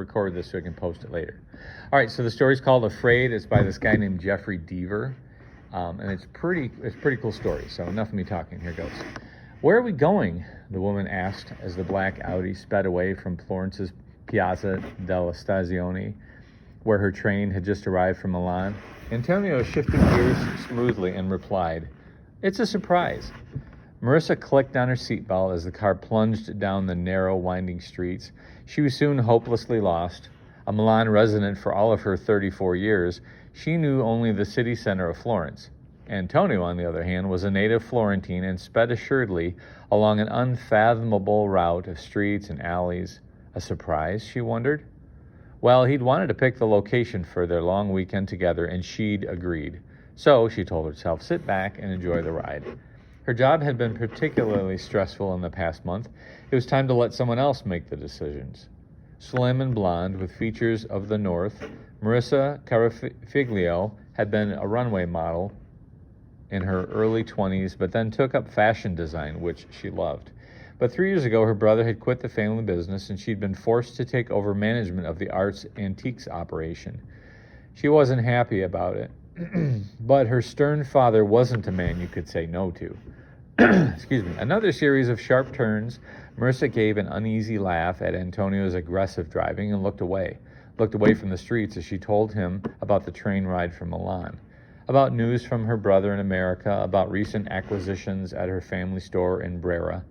record this so I can post it later. All right, so the story's called Afraid. It's by this guy named Jeffrey Deaver, and it's pretty cool story. So enough of me talking. Here goes. Where are we going? The woman asked as the black Audi sped away from Florence's Piazza della Stazione, where her train had just arrived from Milan. Antonio shifted gears smoothly and replied, "It's a surprise." Marissa clicked on her seatbelt as the car plunged down the narrow, winding streets. She was soon hopelessly lost. A Milan resident for all of her 34 years, she knew only the city center of Florence. Antonio, on the other hand, was a native Florentine and sped assuredly along an unfathomable route of streets and alleys. A surprise, she wondered? Well, he'd wanted to pick the location for their long weekend together, and she'd agreed. So, she told herself, sit back and enjoy the ride. Her job had been particularly stressful in the past month. It was time to let someone else make the decisions. Slim and blonde, with features of the North, Marissa Carafiglio had been a runway model in her early 20s, but then took up fashion design, which she loved. But 3 years ago, her brother had quit the family business, and she'd been forced to take over management of the arts antiques operation. She wasn't happy about it, but her stern father wasn't a man you could say no to. Excuse me. Another series of sharp turns. Marissa gave an uneasy laugh at Antonio's aggressive driving and looked away from the streets as she told him about the train ride from Milan, about news from her brother in America, about recent acquisitions at her family store in Brera.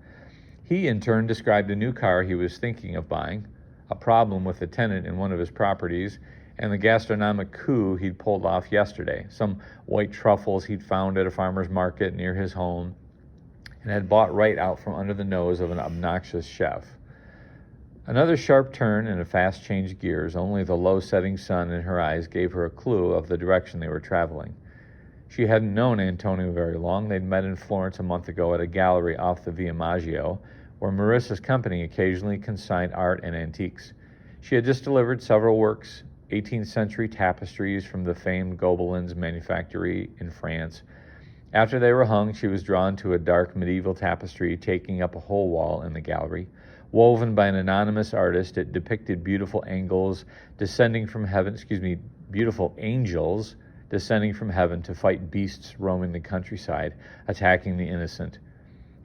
He, in turn, described a new car he was thinking of buying, a problem with a tenant in one of his properties, and the gastronomic coup he'd pulled off yesterday, some white truffles he'd found at a farmer's market near his home, and had bought right out from under the nose of an obnoxious chef. Another sharp turn and a fast change of gears. Only the low-setting sun in her eyes gave her a clue of the direction they were traveling. She hadn't known Antonio very long. They'd met in Florence a month ago at a gallery off the Via Maggio, where Marissa's company occasionally consigned art and antiques. She had just delivered several works, 18th century tapestries from the famed Gobelins manufactory in France. After they were hung, she was drawn to a dark medieval tapestry taking up a whole wall in the gallery. Woven by an anonymous artist, it depicted beautiful angels descending from heaven to fight beasts roaming the countryside, attacking the innocent.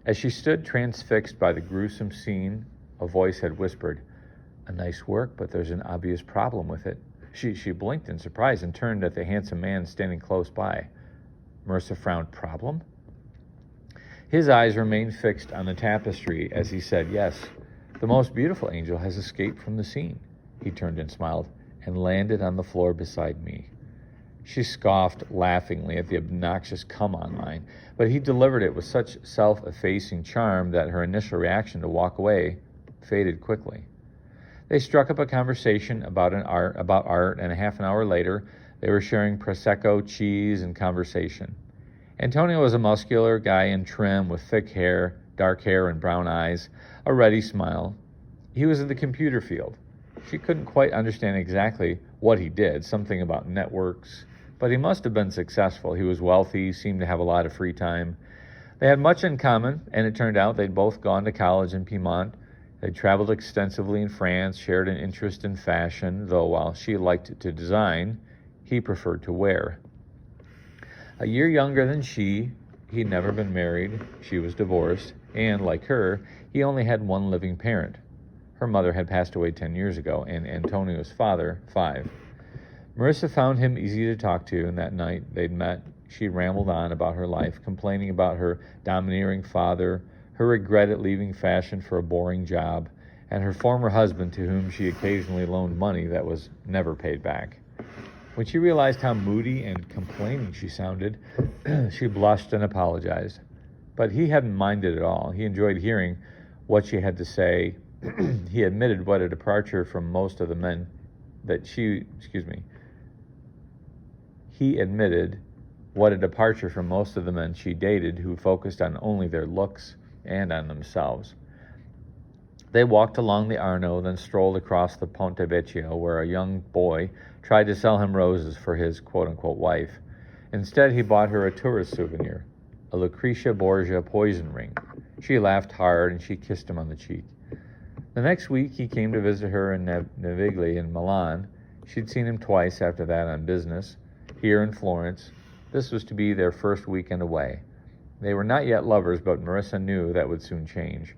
As she stood transfixed by the gruesome scene, a voice had whispered, "A nice work, but there's an obvious problem with it." She blinked in surprise and turned at the handsome man standing close by. Marissa frowned. Problem? His eyes remained fixed on the tapestry as he said, "Yes, the most beautiful angel has escaped from the scene." He turned and smiled, "and landed on the floor beside me." She scoffed laughingly at the obnoxious come-on line, but he delivered it with such self-effacing charm that her initial reaction to walk away faded quickly. They struck up a conversation about art, and a half an hour later, they were sharing Prosecco, cheese, and conversation. Antonio was a muscular guy in trim with thick hair, dark hair, and brown eyes, a ready smile. He was in the computer field. She couldn't quite understand exactly what he did, something about networks, but he must have been successful. He was wealthy, seemed to have a lot of free time. They had much in common, and it turned out they'd both gone to college in Piedmont. They'd traveled extensively in France, shared an interest in fashion, though while she liked to design, he preferred to wear. A year younger than she, he'd never been married, she was divorced, and, like her, he only had one living parent. Her mother had passed away 10 years ago, and Antonio's father, 5. Marissa found him easy to talk to, and that night they'd met, she rambled on about her life, complaining about her domineering father, her regret at leaving fashion for a boring job, and her former husband to whom she occasionally loaned money that was never paid back. When she realized how moody and complaining she sounded, she blushed and apologized. But he hadn't minded at all. He enjoyed hearing what she had to say. He admitted what a departure from most of the men she dated, who focused on only their looks and on themselves. They walked along the Arno, then strolled across the Ponte Vecchio, where a young boy tried to sell him roses for his quote-unquote wife. Instead, he bought her a tourist souvenir, a Lucretia Borgia poison ring. She laughed hard, and she kissed him on the cheek. The next week, he came to visit her in Navigli in Milan. She'd seen him twice after that on business, here in Florence. This was to be their first weekend away. They were not yet lovers, but Marissa knew that would soon change.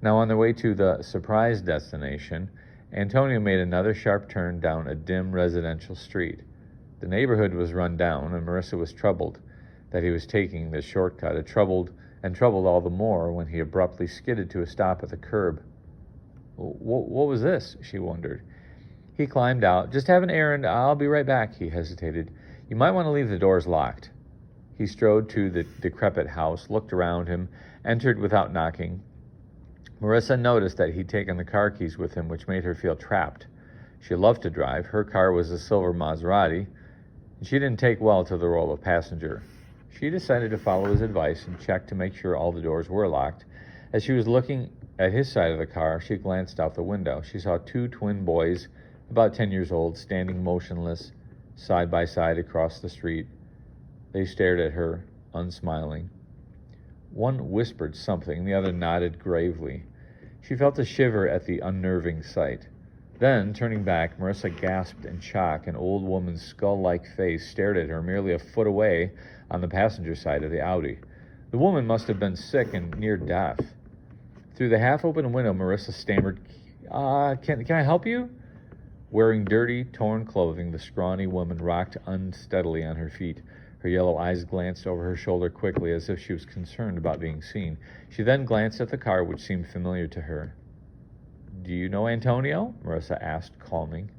Now, on their way to the surprise destination, Antonio made another sharp turn down a dim residential street. The neighborhood was run down, and Marissa was troubled that he was taking this shortcut, troubled all the more when he abruptly skidded to a stop at the curb. What was this? She wondered. He climbed out. Just have an errand. I'll be right back, he hesitated. You might want to leave the doors locked. He strode to the decrepit house, looked around him, entered without knocking. Marissa noticed that he'd taken the car keys with him, which made her feel trapped. She loved to drive. Her car was a silver Maserati, and she didn't take well to the role of passenger. She decided to follow his advice and check to make sure all the doors were locked. As she was looking at his side of the car, she glanced out the window. She saw two twin boys, about 10 years old, standing motionless, side by side across the street. They stared at her, unsmiling. One whispered something, the other nodded gravely. She felt a shiver at the unnerving sight. Then, turning back, Marissa gasped in shock. An old woman's skull-like face stared at her merely a foot away on the passenger side of the Audi. The woman must have been sick and near death. Through the half-open window, Marissa stammered, Can I help you?" Wearing dirty, torn clothing, the scrawny woman rocked unsteadily on her feet. Her yellow eyes glanced over her shoulder quickly, as if she was concerned about being seen. She then glanced at the car, which seemed familiar to her. "Do you know Antonio?" Marissa asked, calming.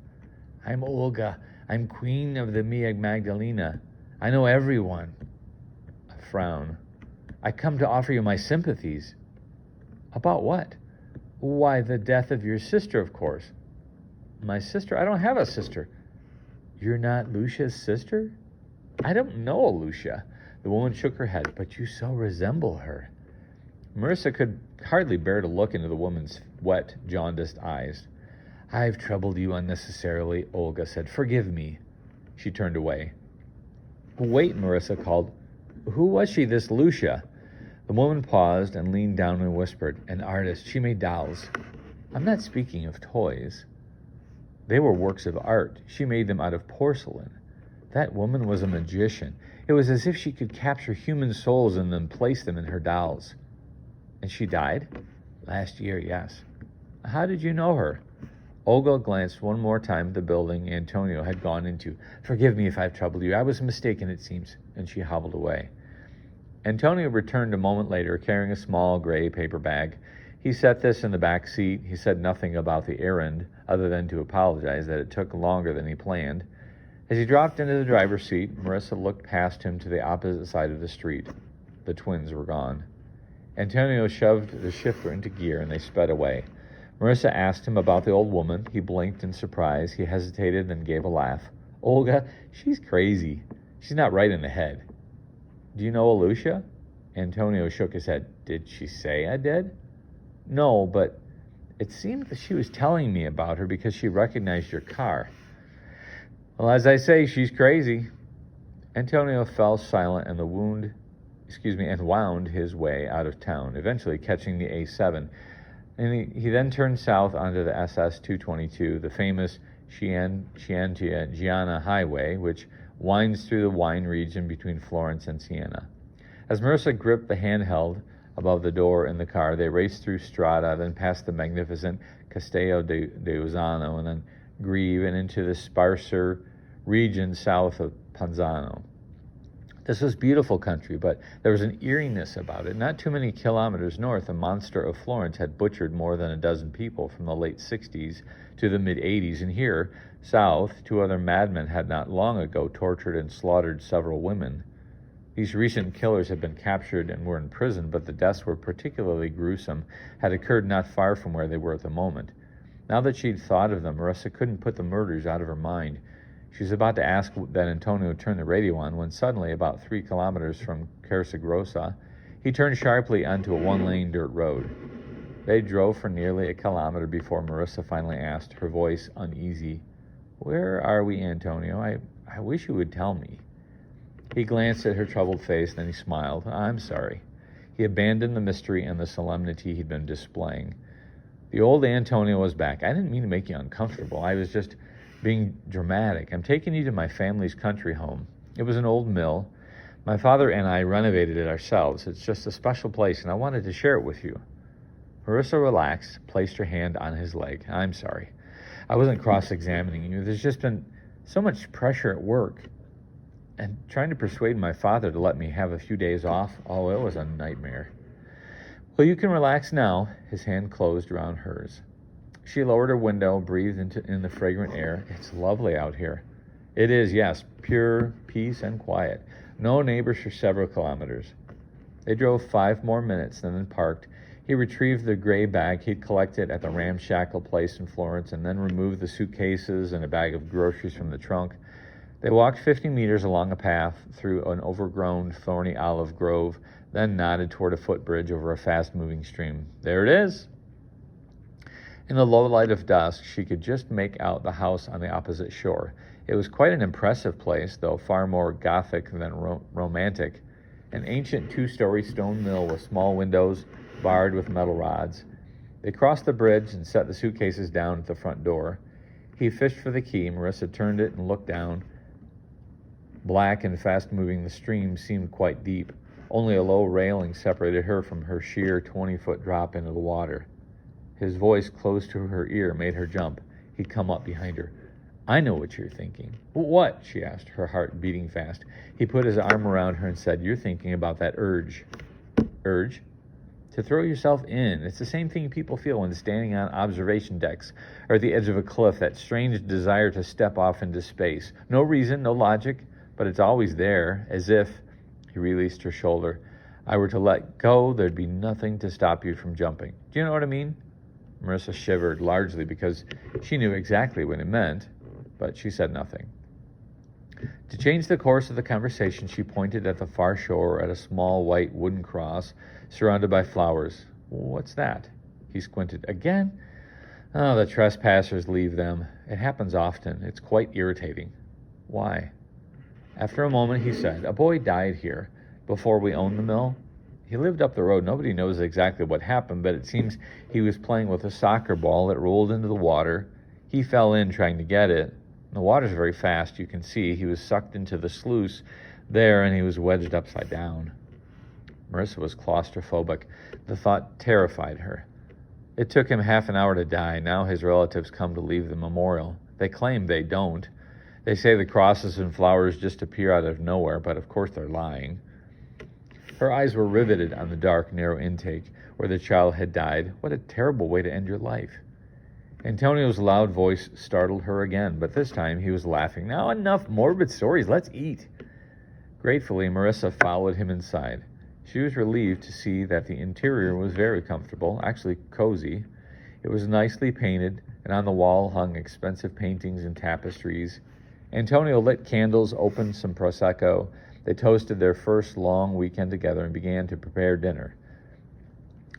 "I'm Olga. I'm queen of the Mia Magdalena. I know everyone." A frown. "I come to offer you my sympathies." "About what?" "Why, the death of your sister, of course." "My sister? I don't have a sister." "You're not Lucia's sister?" "I don't know Lucia." The woman shook her head. "But you so resemble her." Marissa could hardly bear to look into the woman's wet, jaundiced eyes. "I've troubled you unnecessarily," Olga said. "Forgive me." She turned away. "Wait," Marissa called. "Who was she, this Lucia?" The woman paused and leaned down and whispered. "An artist. She made dolls." "I'm not speaking of toys." "They were works of art. She made them out of porcelain. That woman was a magician. It was as if she could capture human souls and then place them in her dolls." "And she died?" "Last year, yes." "How did you know her?" Olga glanced one more time at the building Antonio had gone into. "Forgive me if I've troubled you. I was mistaken, it seems." And she hobbled away. Antonio returned a moment later, carrying a small gray paper bag. He set this in the back seat. He said nothing about the errand, other than to apologize that it took longer than he planned. As he dropped into the driver's seat, Marissa looked past him to the opposite side of the street. The twins were gone. Antonio shoved the shifter into gear, and they sped away. Marissa asked him about the old woman. He blinked in surprise. He hesitated, then gave a laugh. "Olga, she's crazy. She's not right in the head." "Do you know Lucia?" Antonio shook his head. "Did she say I did?" "No, but it seemed that she was telling me about her because she recognized your car." "Well, as I say, she's crazy." Antonio fell silent and wound his way out of town, eventually catching the A7. And he then turned south onto the SS 222, the famous Chianti-Giana highway, which winds through the wine region between Florence and Siena. As Marissa gripped the handheld above the door in the car, they raced through Strada, then past the magnificent Castello de Uzzano, and then Greve, and into the sparser region south of Panzano. This was beautiful country, but there was an eeriness about it. Not too many kilometers north, a monster of Florence had butchered more than a dozen people from the late 60s to the mid-80s, and here, south, two other madmen had not long ago tortured and slaughtered several women. These recent killers had been captured and were in prison, but the deaths were particularly gruesome, had occurred not far from where they were at the moment. Now that she'd thought of them, Marissa couldn't put the murders out of her mind. She was about to ask that Antonio turn the radio on when suddenly, about 3 kilometers from Carsagrossa, he turned sharply onto a one-lane dirt road. They drove for nearly a kilometer before Marissa finally asked, her voice uneasy, "Where are we, Antonio? I wish you would tell me." He glanced at her troubled face, then he smiled. "I'm sorry." He abandoned the mystery and the solemnity he'd been displaying. The old Antonio was back. I didn't mean to make you uncomfortable. I was just being dramatic. I'm taking you to my family's country home. It was an old mill. My father and I renovated it ourselves. It's just a special place, and I wanted to share it with you. Marissa relaxed, placed her hand on his leg. I'm sorry. I wasn't cross-examining you. There's just been so much pressure at work. And trying to persuade my father to let me have a few days off, oh, it was a nightmare. Well, you can relax now. His hand closed around hers. She lowered her window, breathed in the fragrant air. It's lovely out here. It is, yes, pure peace and quiet. No neighbors for several kilometers. They drove 5 more minutes, then parked. He retrieved the gray bag he'd collected at the ramshackle place in Florence and then removed the suitcases and a bag of groceries from the trunk. They walked 50 meters along a path through an overgrown, thorny olive grove, then nodded toward a footbridge over a fast-moving stream. There it is. In the low light of dusk, she could just make out the house on the opposite shore. It was quite an impressive place, though far more Gothic than romantic. An ancient 2-story stone mill with small windows, barred with metal rods. They crossed the bridge and set the suitcases down at the front door. He fished for the key. Marissa turned it and looked down. Black and fast-moving, the stream seemed quite deep. Only a low railing separated her from her sheer 20-foot drop into the water. His voice, close to her ear, made her jump. He'd come up behind her. I know what you're thinking. What? She asked, her heart beating fast. He put his arm around her and said, You're thinking about that urge. Urge? To throw yourself in. It's the same thing people feel when standing on observation decks or at the edge of a cliff, that strange desire to step off into space. No reason, no logic, but it's always there, as if, he released her shoulder, I were to let go, there'd be nothing to stop you from jumping. Do you know what I mean? Marissa shivered, largely because she knew exactly what it meant, but she said nothing. To change the course of the conversation, she pointed at the far shore at a small white wooden cross surrounded by flowers. What's that? He squinted. Again? Oh, the trespassers leave them. It happens often. It's quite irritating. Why? After a moment, he said, A boy died here before we owned the mill. He lived up the road. Nobody knows exactly what happened, but it seems he was playing with a soccer ball that rolled into the water. He fell in trying to get it. The water's very fast, you can see. He was sucked into the sluice there, and he was wedged upside down. Marissa was claustrophobic. The thought terrified her. It took him half an hour to die. Now his relatives come to leave the memorial. They claim they don't. They say the crosses and flowers just appear out of nowhere, but of course they're lying. Her eyes were riveted on the dark, narrow intake where the child had died. What a terrible way to end your life. Antonio's loud voice startled her again, but this time he was laughing. Now enough morbid stories, let's eat. Gratefully, Marissa followed him inside. She was relieved to see that the interior was very comfortable, actually cozy. It was nicely painted, and on the wall hung expensive paintings and tapestries. Antonio lit candles, opened some Prosecco. They toasted their first long weekend together and began to prepare dinner.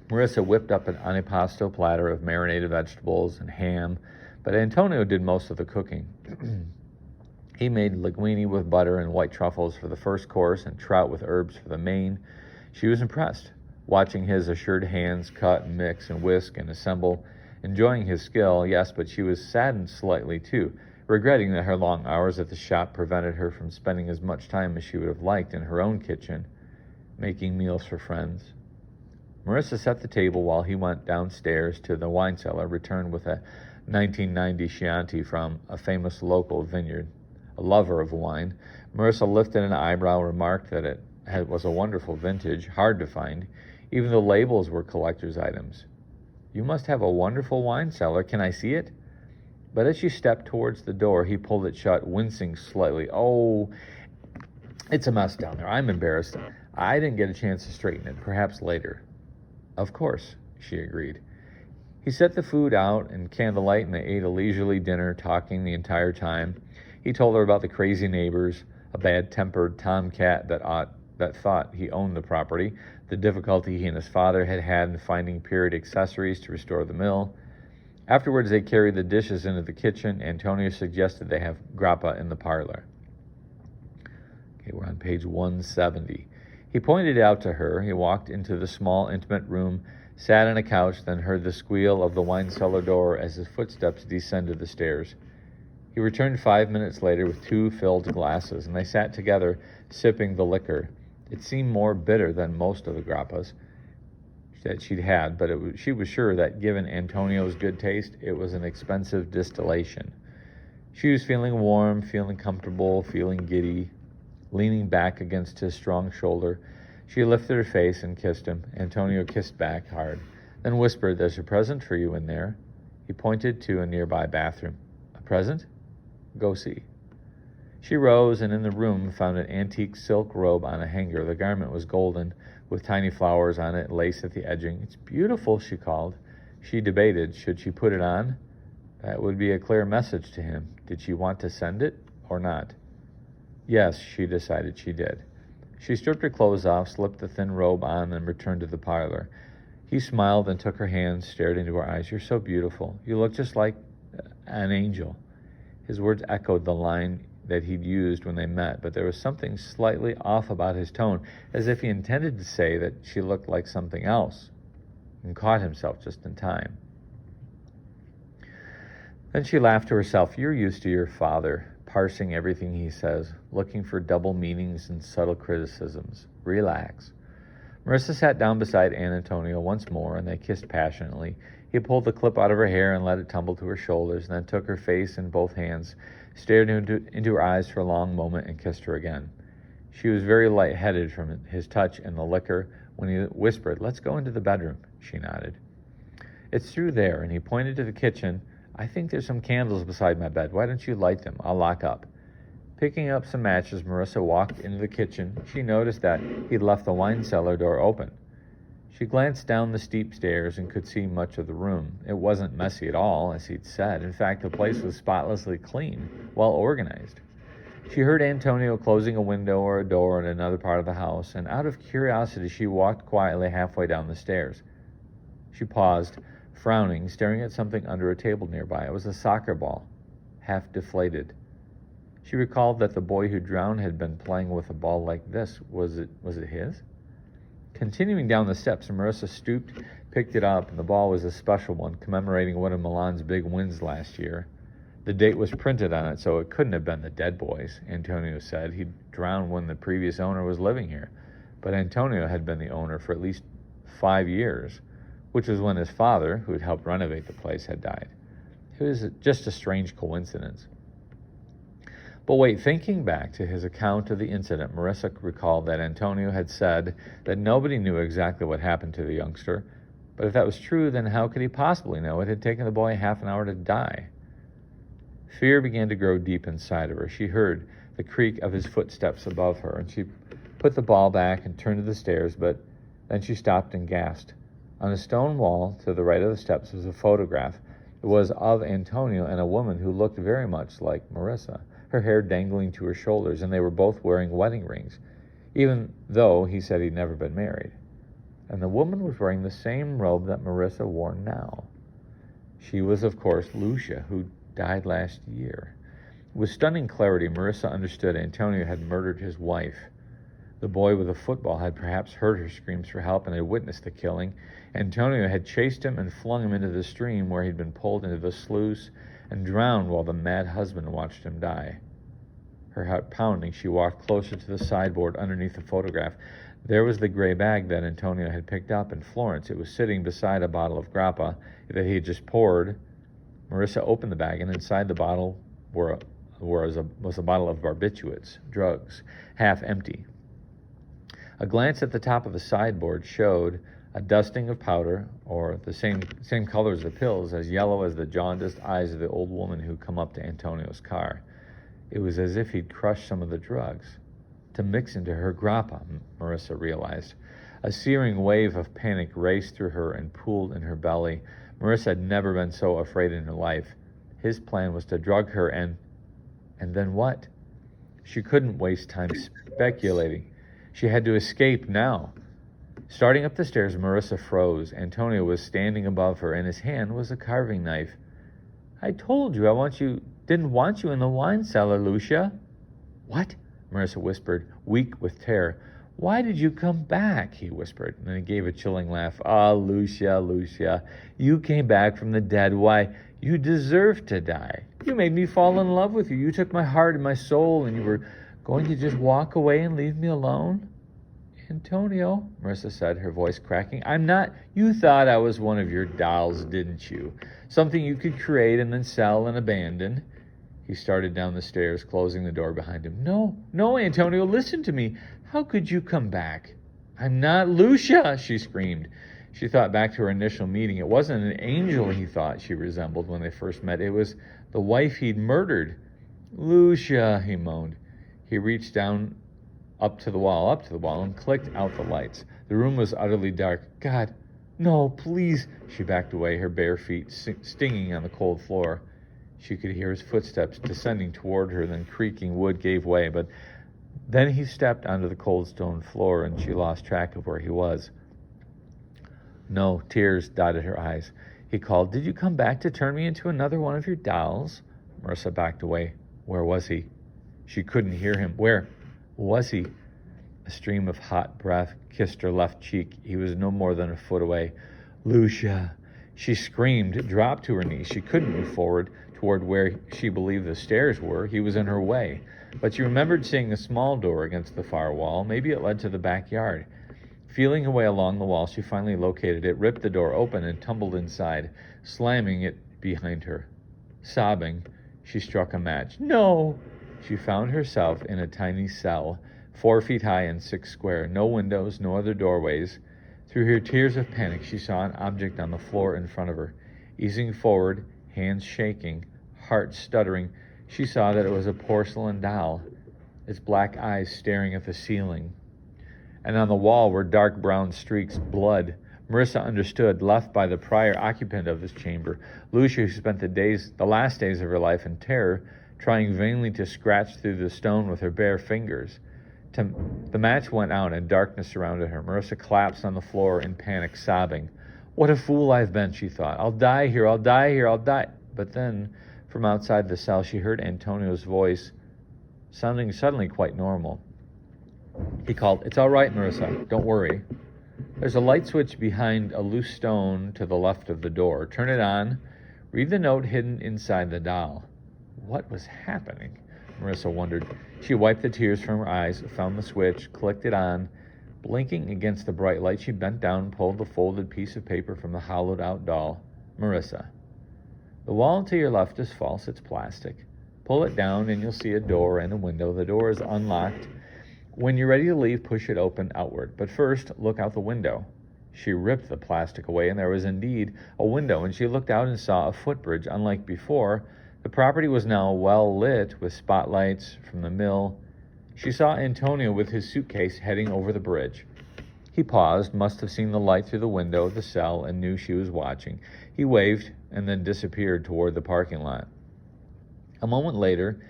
Marissa whipped up an antipasto platter of marinated vegetables and ham, but Antonio did most of the cooking. He made linguine with butter and white truffles for the first course and trout with herbs for the main. She was impressed, watching his assured hands cut and mix and whisk and assemble, enjoying his skill, yes, but she was saddened slightly too, regretting that her long hours at the shop prevented her from spending as much time as she would have liked in her own kitchen, making meals for friends. Marissa set the table while he went downstairs to the wine cellar, returned with a 1990 Chianti from a famous local vineyard. A lover of wine, Marissa lifted an eyebrow, remarked that it was a wonderful vintage, hard to find. Even the labels were collector's items. You must have a wonderful wine cellar. Can I see it? But as she stepped towards the door, he pulled it shut, wincing slightly. Oh, it's a mess down there. I'm embarrassed. I didn't get a chance to straighten it. Perhaps later. Of course, she agreed. He set the food out in candlelight, and they ate a leisurely dinner, talking the entire time. He told her about the crazy neighbors, a bad-tempered tomcat that thought he owned the property, the difficulty he and his father had had in finding period accessories to restore the mill. Afterwards, they carried the dishes into the kitchen. Antonio suggested they have grappa in the parlor. Okay, we're on page 170. He pointed out to her. He walked into the small, intimate room sat on a couch, then heard the squeal of the wine cellar door as his footsteps descended the stairs. He returned 5 minutes later with 2 filled glasses, and they sat together, sipping the liquor. It seemed more bitter than most of the grappas that she'd had, but she was sure that given Antonio's good taste, it was an expensive distillation. She was feeling warm, feeling comfortable, feeling giddy. Leaning back against his strong shoulder, she lifted her face and kissed him. Antonio kissed back hard, then whispered, "There's a present for you in there." He pointed to a nearby bathroom. "A present? Go see." She rose and in the room found an antique silk robe on a hanger. The garment was golden, with tiny flowers on it, lace at the edging. "It's beautiful," she called. She debated, should she put it on? That would be a clear message to him. Did she want to send it or not? Yes, she decided she did. She stripped her clothes off, slipped the thin robe on, and returned to the parlor. He smiled and took her hand, stared into her eyes. "You're so beautiful. You look just like an angel." His words echoed the line that he'd used when they met, but there was something slightly off about his tone, as if he intended to say that she looked like something else, and caught himself just in time. Then she laughed to herself. "You're used to your father, parsing everything he says, looking for double meanings and subtle criticisms. Relax." Marissa sat down beside Antonio once more, and they kissed passionately. He pulled the clip out of her hair and let it tumble to her shoulders, and then took her face in both hands, stared into her eyes for a long moment, and kissed her again. She was very light-headed from his touch and the liquor. When he whispered, "Let's go into the bedroom," she nodded. "It's through there," and he pointed to the kitchen. "I think there's some candles beside my bed. Why don't you light them? I'll lock up." Picking up some matches, Marissa walked into the kitchen. She noticed that he'd left the wine cellar door open. She glanced down the steep stairs and could see much of the room. It wasn't messy at all, as he'd said. In fact, the place was spotlessly clean, well organized. She heard Antonio closing a window or a door in another part of the house, and out of curiosity, she walked quietly halfway down the stairs. She paused, frowning, staring at something under a table nearby. It was a soccer ball, half deflated. She recalled that the boy who drowned had been playing with a ball like this. Was it his? Continuing down the steps, Marissa stooped, picked it up, and the ball was a special one, commemorating one of Milan's big wins last year. The date was printed on it, so it couldn't have been the dead boy's, Antonio said. He'd drowned when the previous owner was living here. But Antonio had been the owner for at least 5 years, which was when his father, who had helped renovate the place, had died. It was just a strange coincidence. But wait, thinking back to his account of the incident, Marissa recalled that Antonio had said that nobody knew exactly what happened to the youngster. But if that was true, then how could he possibly know it had taken the boy half an hour to die? Fear began to grow deep inside of her. She heard the creak of his footsteps above her, and she put the ball back and turned to the stairs, but then she stopped and gasped. On a stone wall to the right of the steps was a photograph. It was of Antonio and a woman who looked very much like Marissa, her hair dangling to her shoulders, and they were both wearing wedding rings, even though he said he'd never been married. And the woman was wearing the same robe that Marissa wore now. She was, of course, Lucia, who died last year. With stunning clarity, Marissa understood Antonio had murdered his wife. The boy with the football had perhaps heard her screams for help and had witnessed the killing. Antonio had chased him and flung him into the stream, where he'd been pulled into the sluice and drowned while the mad husband watched him die. Her heart pounding, she walked closer to the sideboard underneath the photograph. There was the gray bag that Antonio had picked up in Florence. It was sitting beside a bottle of grappa that he had just poured. Marissa opened the bag, and inside the bottle was a bottle of barbiturates, drugs, half empty. A glance at the top of the sideboard showed a dusting of powder, or the same color as the pills, as yellow as the jaundiced eyes of the old woman who come up to Antonio's car. It was as if he'd crushed some of the drugs to mix into her grappa, Marissa realized. A searing wave of panic raced through her and pooled in her belly. Marissa had never been so afraid in her life. His plan was to drug her, and then what? She couldn't waste time speculating. She had to escape now. Starting up the stairs, Marissa froze. Antonio was standing above her. In his hand was a carving knife. "I told you didn't want you in the wine cellar, Lucia." "What?" Marissa whispered, weak with terror. Why did you come back? He whispered, and then he gave a chilling laugh. Ah, Lucia, Lucia, you came back from the dead. Why, you deserve to die. You made me fall in love with you. You took my heart and my soul, and you were going to just walk away and leave me alone? Antonio, Marissa said, her voice cracking, I'm not. You thought I was one of your dolls, didn't you? Something you could create and then sell and abandon. He started down the stairs, closing the door behind him. No, no, Antonio, listen to me. How could you come back? I'm not Lucia, she screamed. She thought back to her initial meeting. It wasn't an angel he thought she resembled when they first met. It was the wife he'd murdered. Lucia, he moaned. He reached down up to the wall, and clicked out the lights. The room was utterly dark. God, no, please. She backed away, her bare feet stinging on the cold floor. She could hear his footsteps descending toward her, then creaking wood gave way, but then he stepped onto the cold stone floor, and she lost track of where he was. No, tears dotted her eyes. He called, Did you come back to turn me into another one of your dolls? Marissa backed away. Where was he? She couldn't hear him. Where was he? A stream of hot breath kissed her left cheek. He was no more than a foot away. Lucia! She screamed, dropped to her knees. She couldn't move forward toward where she believed the stairs were. He was in her way. But she remembered seeing a small door against the far wall. Maybe it led to the backyard. Feeling her way along the wall, she finally located it, ripped the door open, and tumbled inside, slamming it behind her. Sobbing, she struck a match. No! She found herself in a tiny cell, 4 feet high and 6 square. No windows, no other doorways. Through her tears of panic, she saw an object on the floor in front of her. Easing forward, hands shaking, heart stuttering, she saw that it was a porcelain doll, its black eyes staring at the ceiling. And on the wall were dark brown streaks, blood. Marissa understood, left by the prior occupant of this chamber, Lucia, who spent the last days of her life in terror, trying vainly to scratch through the stone with her bare fingers. The match went out and darkness surrounded her. Marissa collapsed on the floor in panic, sobbing. What a fool I've been, she thought. I'll die here, I'll die here, I'll die. But then, from outside the cell, she heard Antonio's voice, sounding suddenly quite normal. He called, It's all right, Marissa, don't worry. There's a light switch behind a loose stone to the left of the door. Turn it on. Read the note hidden inside the doll. What was happening? Marissa wondered. She wiped the tears from her eyes, found the switch, clicked it on. Blinking against the bright light, she bent down and pulled the folded piece of paper from the hollowed-out doll. Marissa, the wall to your left is false. It's plastic. Pull it down and you'll see a door and a window. The door is unlocked. When you're ready to leave, push it open outward. But first, look out the window. She ripped the plastic away, and there was indeed a window, and she looked out and saw a footbridge. Unlike before, the property was now well lit with spotlights from the mill. She saw Antonio with his suitcase heading over the bridge. He paused, must have seen the light through the window of the cell, and knew she was watching. He waved and then disappeared toward the parking lot. A moment later,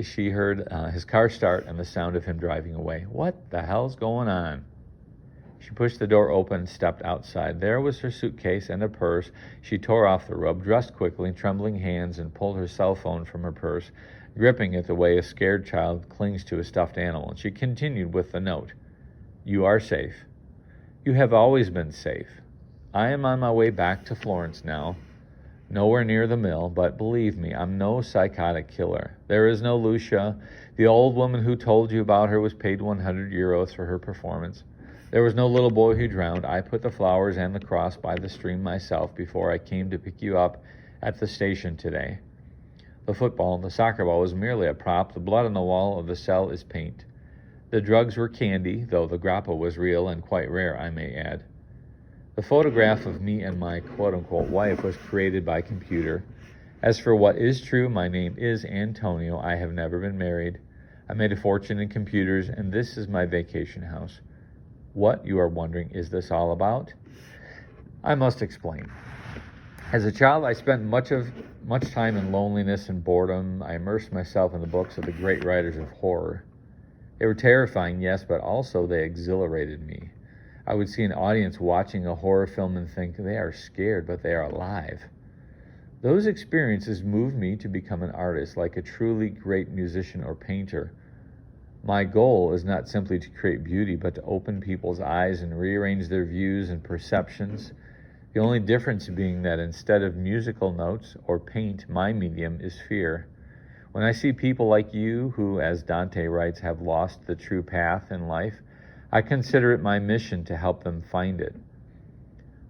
she heard his car start and the sound of him driving away. What the hell's going on? She pushed the door open and stepped outside. There was her suitcase and a purse. She tore off the robe, dressed quickly, trembling hands, and pulled her cell phone from her purse, gripping it the way a scared child clings to a stuffed animal. She continued with the note. You are safe. You have always been safe. I am on my way back to Florence now. Nowhere near the mill, but believe me, I'm no psychotic killer. There is no Lucia. The old woman who told you about her was paid 100 euros for her performance. There was no little boy who drowned. I put the flowers and the cross by the stream myself before I came to pick you up at the station today. The soccer ball was merely a prop. The blood on the wall of the cell is paint. The drugs were candy, though the grappa was real and quite rare, I may add. The photograph of me and my quote-unquote wife was created by computer. As for what is true, my name is Antonio. I have never been married. I made a fortune in computers, and this is my vacation house. What, you are wondering, is this all about? I must explain. As a child, I spent much time in loneliness and boredom. I immersed myself in the books of the great writers of horror. They were terrifying, yes, but also they exhilarated me. I would see an audience watching a horror film and think, they are scared, but they are alive. Those experiences moved me to become an artist, like a truly great musician or painter. My goal is not simply to create beauty, but to open people's eyes and rearrange their views and perceptions. The only difference being that instead of musical notes or paint, my medium is fear. When I see people like you who, as Dante writes, have lost the true path in life, I consider it my mission to help them find it.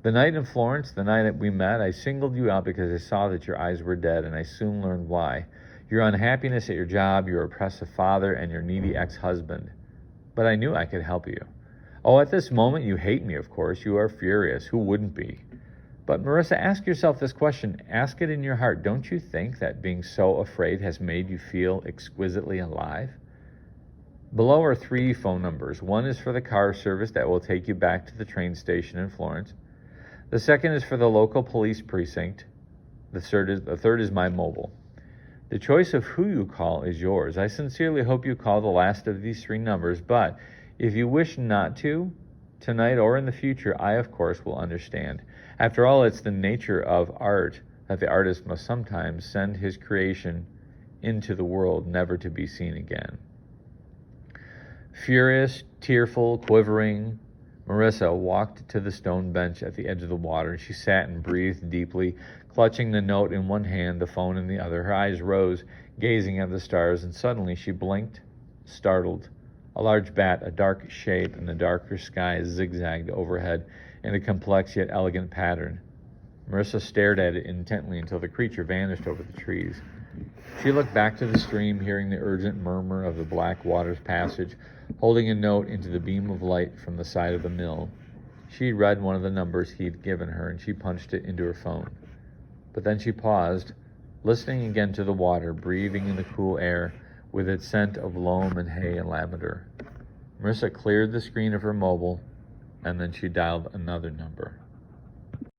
The night in Florence, the night that we met, I singled you out because I saw that your eyes were dead, and I soon learned why. Your unhappiness at your job, your oppressive father, and your needy ex-husband. But I knew I could help you. Oh, at this moment you hate me, of course. You are furious. Who wouldn't be? But Marissa, ask yourself this question. Ask it in your heart. Don't you think that being so afraid has made you feel exquisitely alive? Below are 3 phone numbers. One is for the car service that will take you back to the train station in Florence. The second is for the local police precinct. The third is my mobile. The choice of who you call is yours. I sincerely hope you call the last of these 3 numbers, but if you wish not to, tonight or in the future, I, of course, will understand. After all, it's the nature of art that the artist must sometimes send his creation into the world, never to be seen again. Furious, tearful, quivering, Marissa walked to the stone bench at the edge of the water. She sat and breathed deeply, clutching the note in one hand, the phone in the other. Her eyes rose, gazing at the stars, and suddenly she blinked, startled. A large bat, a dark shape in the darker sky, zigzagged overhead in a complex yet elegant pattern. Marissa stared at it intently until the creature vanished over the trees. She looked back to the stream, hearing the urgent murmur of the black water's passage, holding a note into the beam of light from the side of the mill. She read one of the numbers he'd given her, and she punched it into her phone. But then she paused, listening again to the water, breathing in the cool air with its scent of loam and hay and lavender. Marissa cleared the screen of her mobile, and then she dialed another number.